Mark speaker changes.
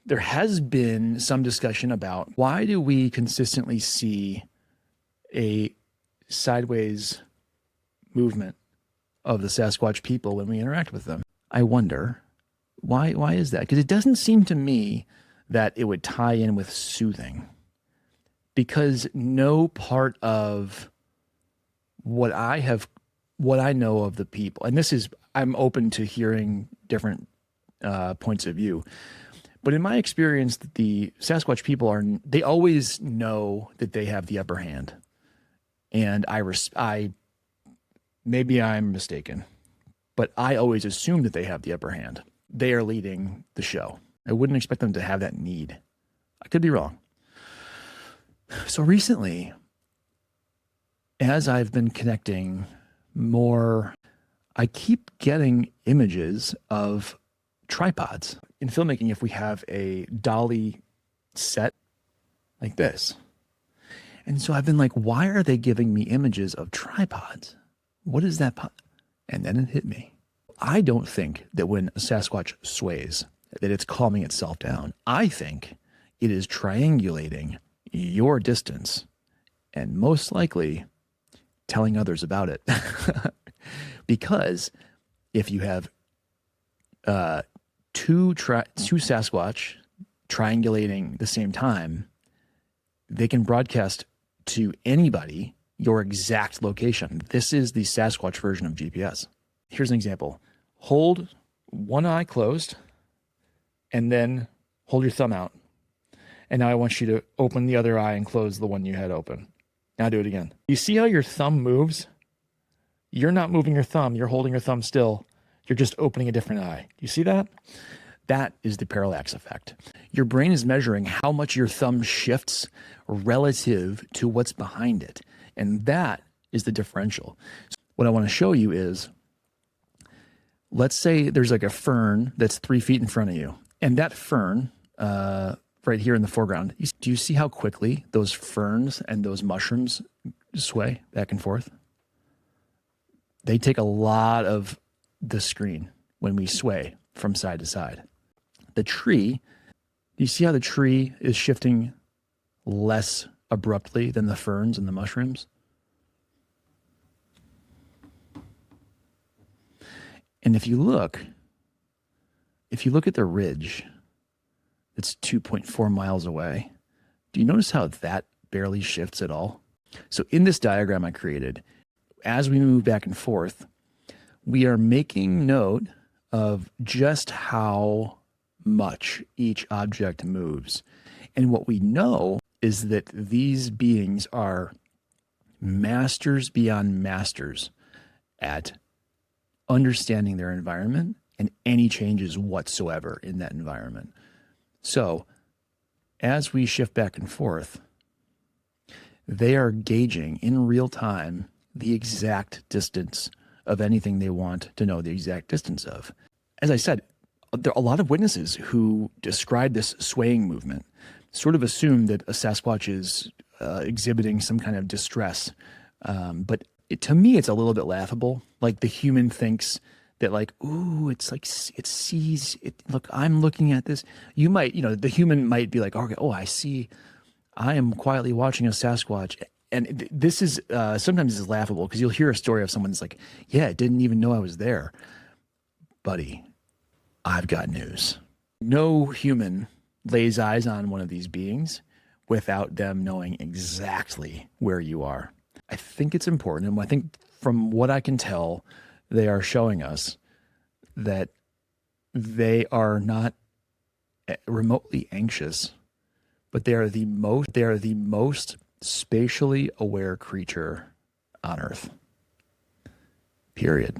Speaker 1: there has been some discussion about why do we consistently see a sideways movement of the Sasquatch people when we interact with them. I wonder why is that? Because it doesn't seem to me that it would tie in with soothing, because no part of what I know of the people, and this is, I'm open to hearing different points of view, but in my experience, the Sasquatch people they always know that they have the upper hand, and maybe I'm mistaken, but I always assume that they have the upper hand. They are leading the show. I wouldn't expect them to have that need. I could be wrong. So recently, as I've been connecting more, I keep getting images of tripods. In filmmaking, if we have a dolly set like this, and so I've been like, why are they giving me images of tripods? What is that? And then it hit me. I don't think that when a Sasquatch sways, that it's calming itself down. I think it is triangulating your distance and most likely telling others about it. Because if you have two Sasquatch triangulating the same time, they can broadcast to anybody your exact location. This is the Sasquatch version of GPS. Here's an example. Hold one eye closed and then hold your thumb out. And now I want you to open the other eye and close the one you had open. Now do it again. You see how your thumb moves? You're not moving your thumb. You're holding your thumb still. You're just opening a different eye. Do you see that? That is the parallax effect. Your brain is measuring how much your thumb shifts relative to what's behind it. And that is the differential. So what I want to show you is, let's say there's like a fern that's 3 feet in front of you. And that fern, right here in the foreground, do you see how quickly those ferns and those mushrooms sway back and forth? They take a lot of the screen when we sway from side to side. The tree, do you see how the tree is shifting less abruptly than the ferns and the mushrooms? And if you look at the ridge that's 2.4 miles away, do you notice how that barely shifts at all? So in this diagram I created, as we move back and forth, we are making note of just how much each object moves. And what we know is that these beings are masters beyond masters at understanding their environment and any changes whatsoever in that environment. So as we shift back and forth, they are gauging in real time the exact distance of anything they want to know the exact distance of. As I said, there are a lot of witnesses who describe this swaying movement, sort of assume that a Sasquatch is exhibiting some kind of distress. But to me, it's a little bit laughable. Like the human thinks that like, ooh, it's like, it sees it. Look, I'm looking at this. You might, the human might be like, okay, oh, I see. I am quietly watching a Sasquatch. And this is, sometimes it's laughable because you'll hear a story of someone that's like, yeah, I didn't even know I was there. Buddy, I've got news. No human lays eyes on one of these beings without them knowing exactly where you are. I think it's important. And I think from what I can tell, they are showing us that they are not remotely anxious, but they are the most spatially aware creature on Earth. Period.